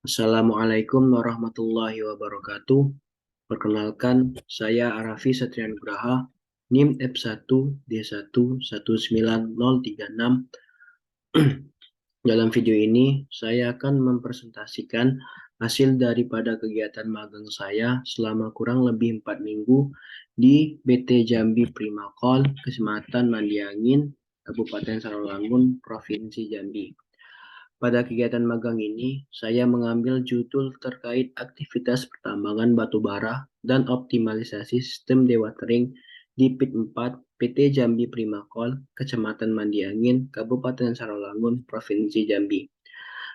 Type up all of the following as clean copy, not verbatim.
Assalamualaikum warahmatullahi wabarakatuh. Perkenalkan, saya Arafi Satria Nugraha, NIM F1D1 19036. Dalam video ini, saya akan mempresentasikan hasil daripada kegiatan magang saya selama kurang lebih 4 minggu di BT Jambi Primakol, Kecamatan Mandiangin, Kabupaten Sarawangun, Provinsi Jambi. Pada kegiatan magang ini, saya mengambil judul terkait aktivitas pertambangan batu bara dan optimalisasi sistem dewatering di PIT 4 PT Jambi Primakol, Kecamatan Mandiangin, Kabupaten Sarawangun, Provinsi Jambi.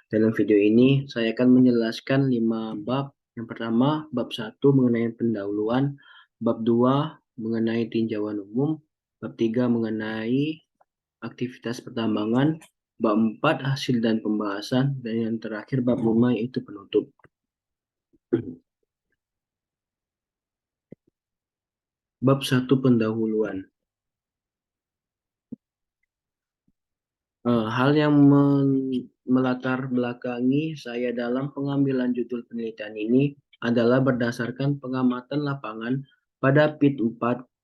Dalam video ini, saya akan menjelaskan 5 bab. Yang pertama, bab 1 mengenai pendahuluan, bab 2 mengenai tinjauan umum, bab 3 mengenai aktivitas pertambangan, bab 4 hasil dan pembahasan, dan yang terakhir bab 5 yaitu penutup. Bab 1 pendahuluan. Hal yang melatar belakangi saya dalam pengambilan judul penelitian ini adalah berdasarkan pengamatan lapangan pada PIT 4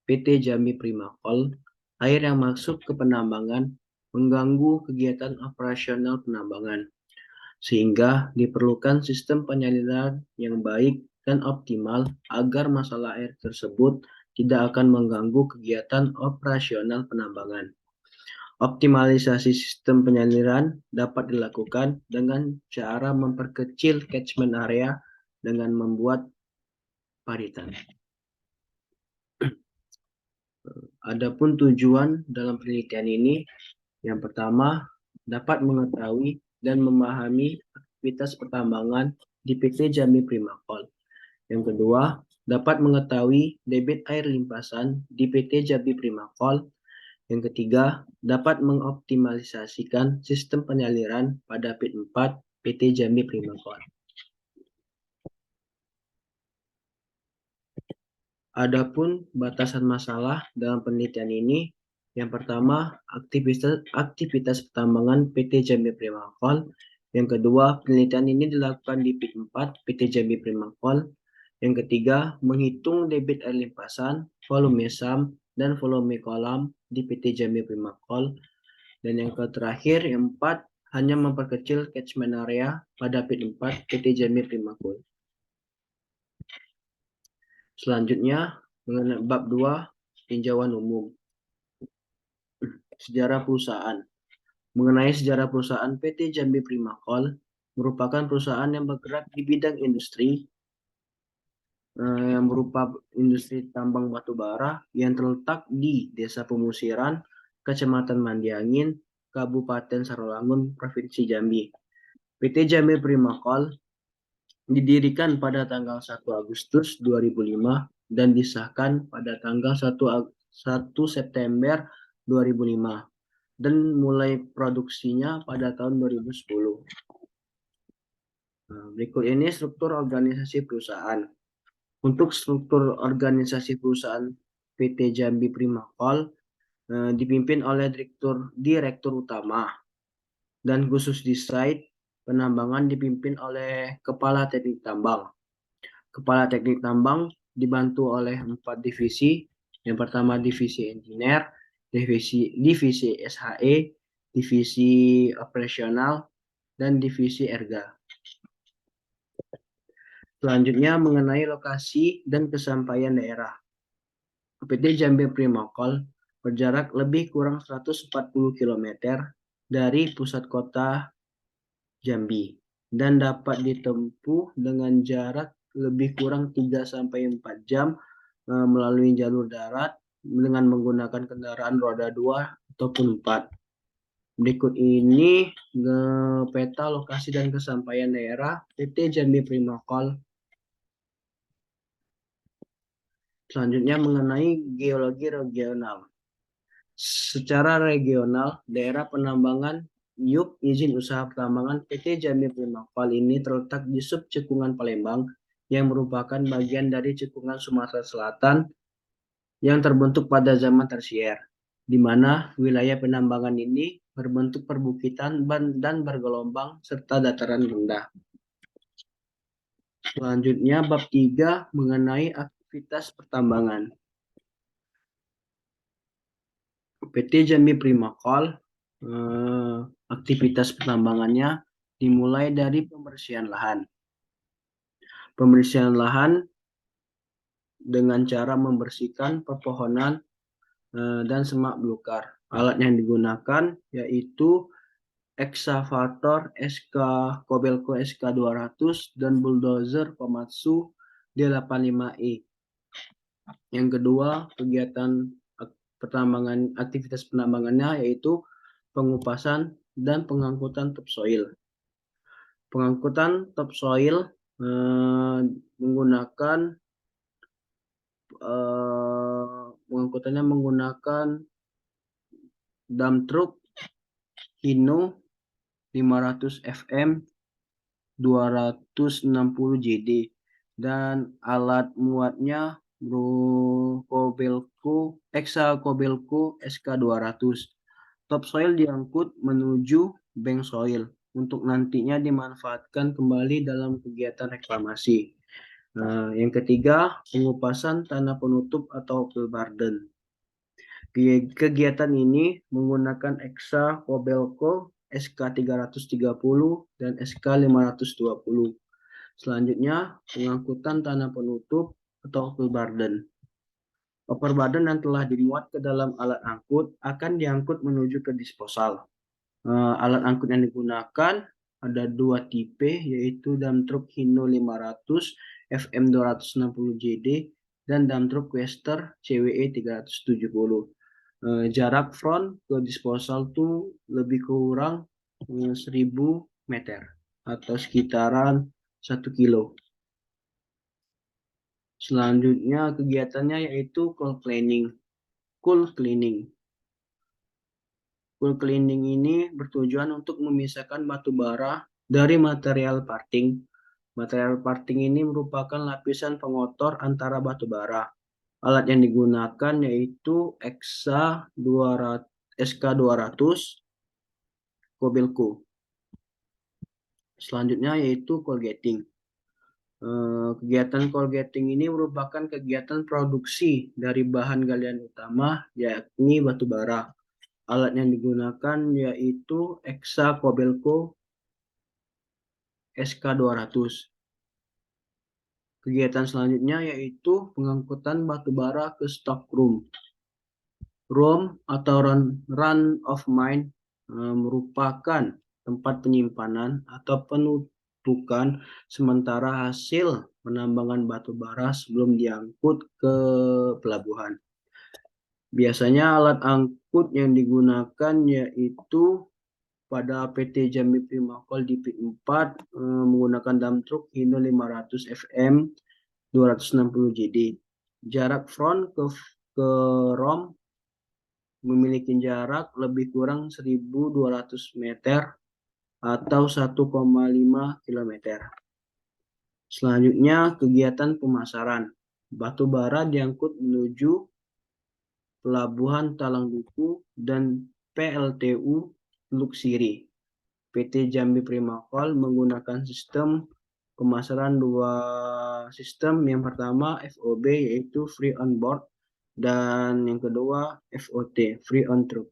PT Jambi Primakol, air yang masuk ke penambangan mengganggu kegiatan operasional penambangan, sehingga diperlukan sistem penyaliran yang baik dan optimal agar masalah air tersebut tidak akan mengganggu kegiatan operasional penambangan. Optimalisasi sistem penyaliran dapat dilakukan dengan cara memperkecil catchment area dengan membuat paritan. Adapun tujuan dalam penelitian ini, yang pertama, dapat mengetahui dan memahami aktivitas pertambangan di PT Jambi Primakol. Yang kedua, dapat mengetahui debit air limpasan di PT Jambi Primakol. Yang ketiga, dapat mengoptimalisasikan sistem penyaliran pada PIT 4 PT Jambi Primakol. Adapun batasan masalah dalam penelitian ini, yang pertama, aktivitas pertambangan PT Jambi Primakol. Yang kedua, penelitian ini dilakukan di PIT 4 PT Jambi Primakol. Yang ketiga, menghitung debit air limpasan, volume SAM, dan volume kolam di PT Jambi Primakol. Dan yang terakhir, yang 4, hanya memperkecil catchment area pada PIT 4 PT Jambi Primakol. Selanjutnya, mengenai bab 2, tinjauan umum. Sejarah perusahaan. Mengenai sejarah perusahaan PT Jambi Primakol, merupakan perusahaan yang bergerak di bidang industri yang berupa industri tambang batu bara yang terletak di Desa Pemusiran, Kecamatan Mandiangin, Kabupaten Sarawangun, Provinsi Jambi. PT Jambi Primakol didirikan pada tanggal 1 Agustus 2005 dan disahkan pada tanggal 1 September 2005 dan mulai produksinya pada tahun 2010. Berikut ini struktur organisasi perusahaan. Untuk struktur organisasi perusahaan PT Jambi Primakol dipimpin oleh direktur utama, dan khusus di site penambangan dipimpin oleh kepala teknik tambang. Kepala teknik tambang dibantu oleh 4 divisi. Yang pertama divisi engineer, divisi SHE, divisi operasional, dan divisi erga. Selanjutnya mengenai lokasi dan kesampaian daerah. PT Jambi Primakol berjarak lebih kurang 140 km dari pusat kota Jambi dan dapat ditempuh dengan jarak lebih kurang 3-4 jam melalui jalur darat dengan menggunakan kendaraan roda 2 ataupun 4. Berikut ini peta lokasi dan kesampaian daerah PT Jambi Primakol. Selanjutnya mengenai geologi regional. Secara regional, daerah penambangan YUP izin usaha pertambangan PT Jambi Primakol ini terletak di sub Cekungan Palembang yang merupakan bagian dari Cekungan Sumatera Selatan yang terbentuk pada zaman tersier, di mana wilayah penambangan ini berbentuk perbukitan dan bergelombang serta dataran rendah. Selanjutnya bab 3 mengenai aktivitas pertambangan. PT Jambi Primakol, aktivitas pertambangannya dimulai dari pembersihan lahan. Pembersihan lahan dengan cara membersihkan pepohonan dan semak belukar. Alat yang digunakan yaitu ekskavator SK Kobelco SK200 dan bulldozer Komatsu D85E. Yang kedua, kegiatan aktivitas penambangannya yaitu pengupasan dan pengangkutan topsoil. Pengangkutan topsoil pengangkutannya menggunakan dump truck Hino 500 FM 260 JD dan alat muatnya Kobelco SK200. Topsoil diangkut menuju bank soil untuk nantinya dimanfaatkan kembali dalam kegiatan reklamasi. Yang ketiga, pengupasan tanah penutup atau pilbarden. Kegiatan ini menggunakan Eksa Kobelco SK330 dan SK520. Selanjutnya, pengangkutan tanah penutup atau overburden. Overburden yang telah dimuat ke dalam alat angkut akan diangkut menuju ke disposal. Alat angkut yang digunakan ada dua tipe, yaitu dump truck Hino 500 FM 260 JD dan dump truck Quester CWE 370. Jarak front ke disposal itu lebih kurang 1000 meter atau sekitaran 1 kilo. Selanjutnya kegiatannya yaitu cool cleaning. Cool cleaning ini bertujuan untuk memisahkan batu bara dari material parting. Material parting ini merupakan lapisan pengotor antara batu bara. Alat yang digunakan yaitu SK200 Kobelco. Selanjutnya yaitu colgating. Kegiatan colgating ini merupakan kegiatan produksi dari bahan galian utama, yakni batu bara. Alat yang digunakan yaitu Eksa Kobelco SK200. Kegiatan selanjutnya yaitu pengangkutan batu bara ke stock room. Room atau run of mine merupakan tempat penyimpanan atau penumpukan sementara hasil penambangan batu bara sebelum diangkut ke pelabuhan. Biasanya alat angkut yang digunakan yaitu pada PT Jambi Primakol di PIK 4 menggunakan dump truck Hino 500 FM 260 JD. Jarak front ke ROM memiliki jarak lebih kurang 1.200 meter atau 1,5 km. Selanjutnya kegiatan pemasaran. Batu bara diangkut menuju Pelabuhan Talang Duku dan PLTU Teluk Siri. PT Jambi Primakol menggunakan sistem pemasaran dua sistem. Yang pertama FOB yaitu free on board dan yang kedua FOT free on truck.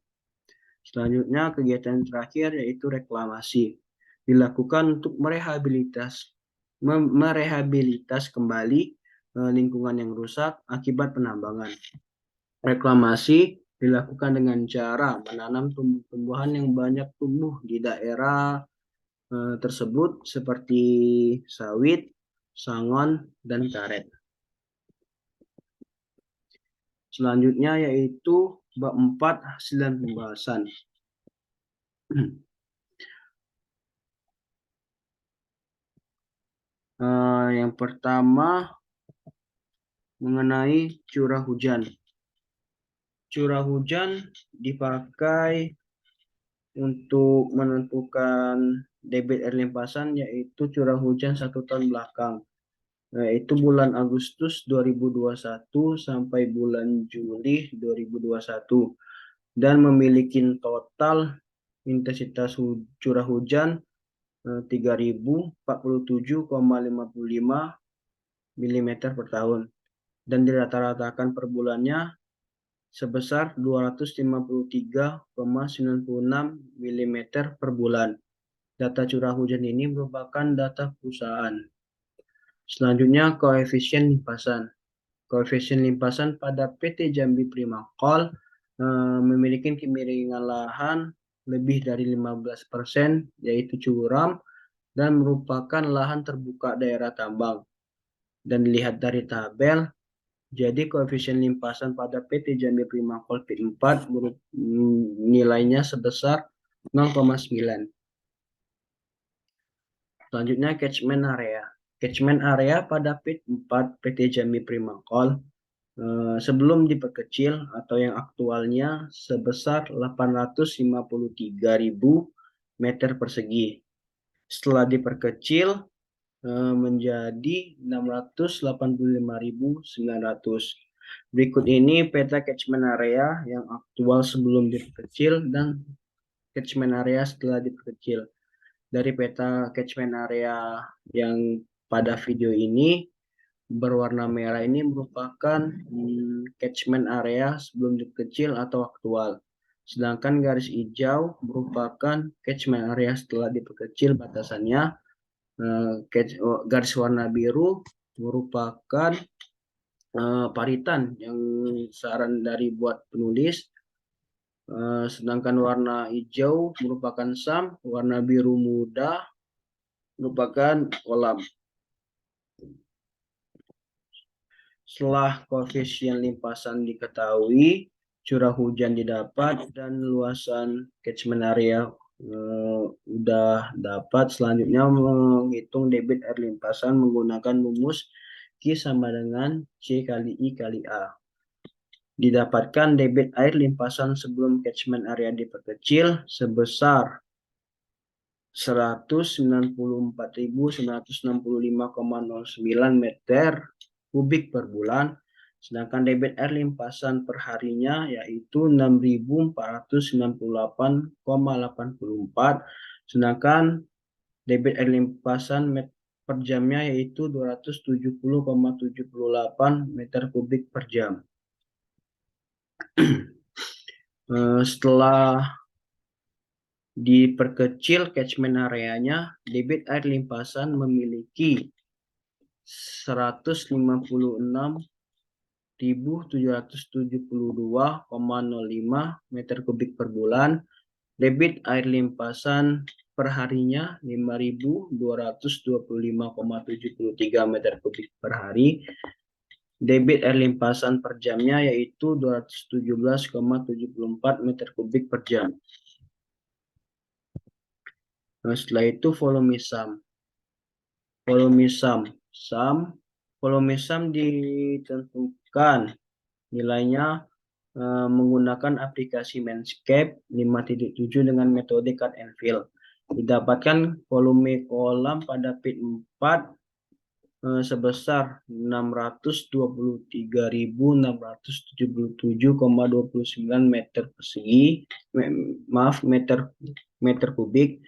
Selanjutnya kegiatan terakhir yaitu reklamasi. Dilakukan untuk merehabilitas kembali lingkungan yang rusak akibat penambangan. Reklamasi dilakukan dengan cara menanam tumbuh-tumbuhan yang banyak tumbuh di daerah tersebut seperti sawit, sangon, dan karet. Selanjutnya yaitu bab 4 hasil dan pembahasan. Yang pertama mengenai curah hujan. Curah hujan dipakai untuk menentukan debit air limpasan yaitu curah hujan 1 tahun belakang, yaitu bulan Agustus 2021 sampai bulan Juli 2021 dan memiliki total intensitas curah hujan 3.047,55 mm per tahun dan dirata-ratakan per bulannya sebesar 253,96 mm per bulan. Data curah hujan ini merupakan data perusahaan. Selanjutnya, koefisien limpasan. Koefisien limpasan pada PT Jambi Primakol memiliki kemiringan lahan lebih dari 15%, yaitu curam, dan merupakan lahan terbuka daerah tambang. Dan dilihat dari tabel, jadi koefisien limpasan pada PT Jambi Primakol PIT 4 nilainya sebesar 0,9. Selanjutnya catchment area. Catchment area pada PIT 4 PT Jambi Primakol sebelum diperkecil atau yang aktualnya sebesar 853.000 meter persegi. Setelah diperkecil menjadi 685.900. Berikut ini peta catchment area yang aktual sebelum diperkecil dan catchment area setelah diperkecil. Dari peta catchment area yang pada video ini berwarna merah ini merupakan catchment area sebelum diperkecil atau aktual. Sedangkan garis hijau merupakan catchment area setelah diperkecil batasannya. Garis warna biru merupakan paritan yang saran dari buat penulis. Sedangkan warna hijau merupakan SAM, warna biru muda merupakan kolam. Setelah koefisien limpasan diketahui, curah hujan didapat, dan luasan catchment area udah dapat, selanjutnya menghitung debit air limpasan menggunakan rumus Q sama dengan C kali I kali A. Didapatkan debit air limpasan sebelum catchment area diperkecil sebesar 194.965,09 meter kubik per bulan, sedangkan debit air limpasan per harinya yaitu 6.498,84, sedangkan debit air limpasan per jamnya yaitu 270,78 meter kubik per jam. Setelah diperkecil catchment areanya, debit air limpasan memiliki 156.772,05 meter kubik per bulan. Debit air limpasan per harinya 5.225,73 meter kubik per hari. Debit air limpasan per jamnya yaitu 217,74 meter kubik per jam. Nah, setelah itu volume SAM. Volume SAM ditentukan nilainya menggunakan aplikasi Manscaped 5.7 dengan metode cut and fill. Didapatkan volume kolam pada PIT 4 sebesar 623.677,29 meter persegi, meter kubik.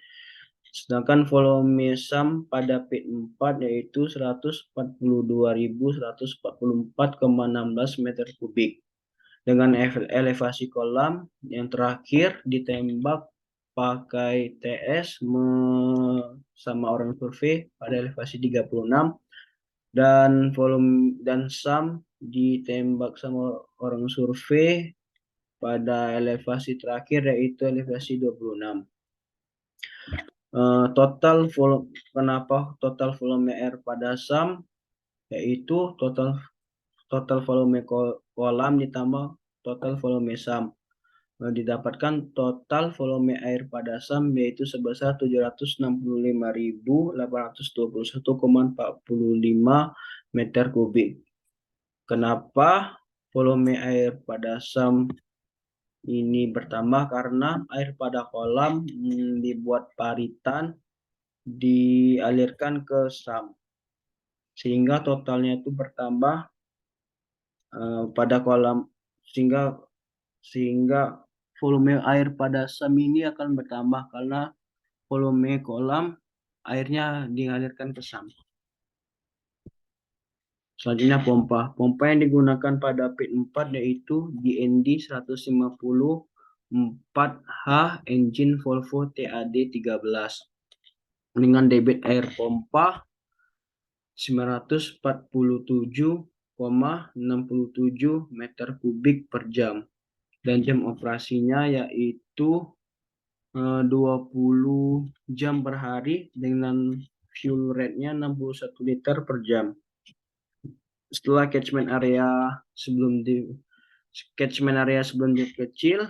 Sedangkan volume SAM pada PIT 4 yaitu 142.144,16 meter kubik. Dengan elevasi kolam yang terakhir ditembak pakai TS sama orang survei pada elevasi 36, dan volume dan SAM ditembak sama orang survei pada elevasi terakhir yaitu elevasi 26. Kenapa total volume air pada SAM yaitu total volume kolam ditambah total volume SAM. Didapatkan total volume air pada SAM yaitu sebesar 765.821,45 meter kubik. Kenapa volume air pada SAM ini bertambah? Karena air pada kolam dibuat paritan dialirkan ke SAM sehingga totalnya itu bertambah pada kolam, sehingga volume air pada SAM ini akan bertambah karena volume kolam airnya dialirkan ke SAM. Selanjutnya pompa. Pompa yang digunakan pada PIT 4 yaitu DND 154H engine Volvo TAD 13 dengan debit air pompa 947,67 meter kubik per jam dan jam operasinya yaitu 20 jam per hari dengan fuel rate-nya 61 liter per jam. Setelah catchment area sebelum dikecil,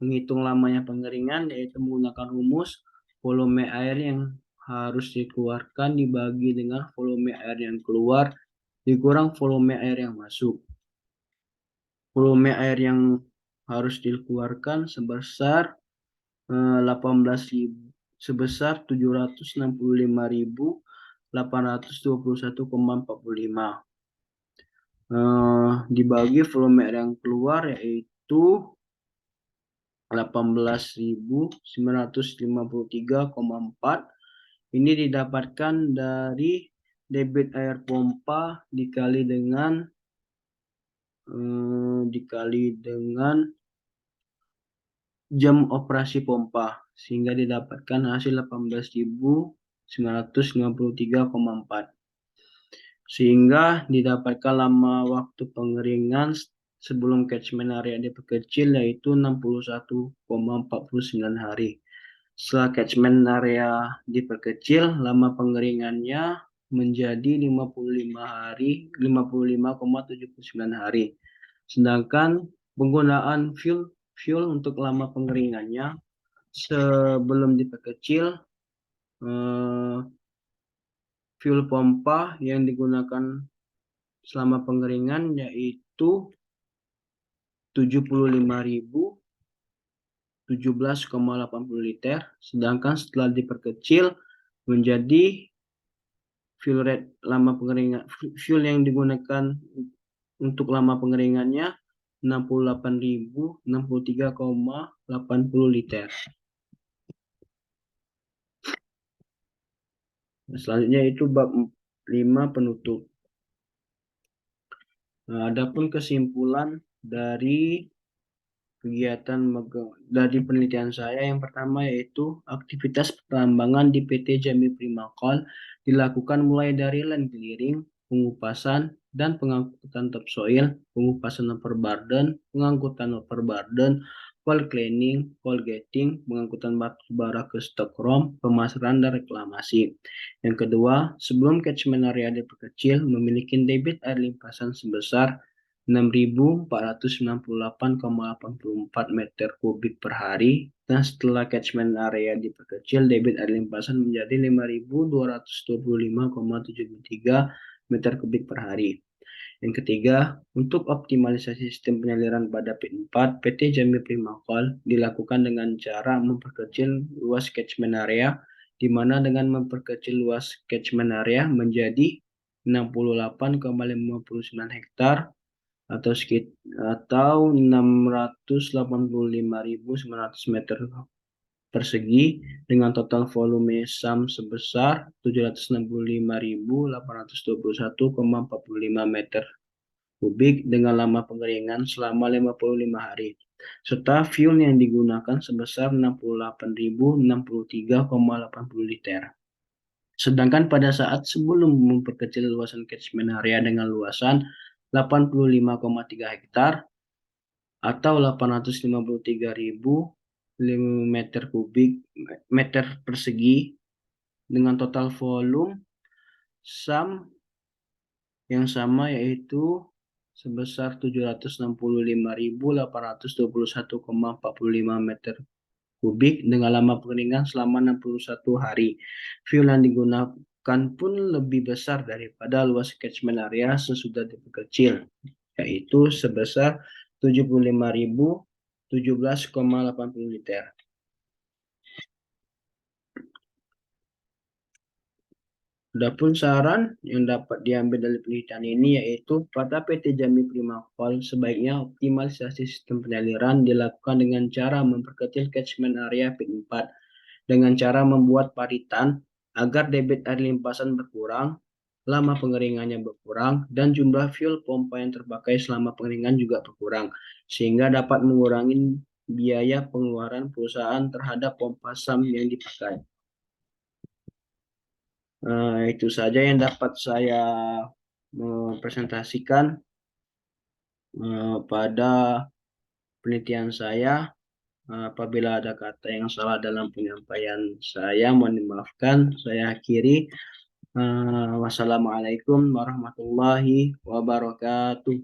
menghitung lamanya pengeringan yaitu menggunakan rumus volume air yang harus dikeluarkan dibagi dengan volume air yang keluar dikurang volume air yang masuk. Volume air yang harus dikeluarkan sebesar 765.821,45 dibagi volume air yang keluar yaitu 18.953,4. Ini didapatkan dari debit air pompa dikali dengan jam operasi pompa sehingga didapatkan hasil 18.953,4. Sehingga didapatkan lama waktu pengeringan sebelum catchment area diperkecil yaitu 61,49 hari. Setelah catchment area diperkecil, lama pengeringannya menjadi 55,79 hari. Sedangkan penggunaan fuel untuk lama pengeringannya sebelum diperkecil, fuel pompa yang digunakan selama pengeringan yaitu 75.017,80 liter, sedangkan setelah diperkecil menjadi fuel rate lama pengeringan fuel yang digunakan untuk lama pengeringannya 68.063,80 liter. Selanjutnya itu bab 5 penutup. Adapun kesimpulan dari penelitian saya yang pertama yaitu aktivitas pertambangan di PT Jambi Primakol dilakukan mulai dari land clearing, pengupasan dan pengangkutan topsoil, pengupasan overburden, pengangkutan overburden, coal cleaning, coal gating, pengangkutan batu bara ke stok rom, pemasaran dan reklamasi. Yang kedua, sebelum catchment area diperkecil memiliki debit air limpasan sebesar 6.498,84 meter kubik per hari dan setelah catchment area diperkecil debit air limpasan menjadi 5.225,73 meter kubik per hari. Yang ketiga, untuk optimalisasi sistem penyaliran pada PIT 4, PT Jambi Primakol dilakukan dengan cara memperkecil luas catchment area, di mana dengan memperkecil luas catchment area menjadi 68,59 hektar atau 685.900 meter persegi dengan total volume SAM sebesar 765.821,45 meter kubik dengan lama pengeringan selama 55 hari serta fuel yang digunakan sebesar 68.063,80 liter. Sedangkan pada saat sebelum memperkecil luasan catchment area dengan luasan 85,3 hektar atau 853.000 meter persegi dengan total volume SAM yang sama yaitu sebesar 765.821,45 meter kubik dengan lama pengeringan selama 61 hari. Fuel yang digunakan pun lebih besar daripada luas catchment area sesudah diperkecil, yaitu sebesar 75.017,80 liter. Adapun saran yang dapat diambil dari penelitian ini yaitu pada PT Jambi Primakol sebaiknya optimalisasi sistem penyaliran dilakukan dengan cara memperkecil catchment area PIT 4 dengan cara membuat paritan agar debit air limpasan berkurang, lama pengeringannya berkurang, dan jumlah fuel pompa yang terpakai selama pengeringan juga berkurang, sehingga dapat mengurangi biaya pengeluaran perusahaan terhadap pompa SAM yang dipakai. Itu saja yang dapat saya presentasikan pada penelitian saya. Apabila ada kata yang salah dalam penyampaian saya, mohon dimaafkan. Saya akhiri. Wassalamualaikum warahmatullahi wabarakatuh.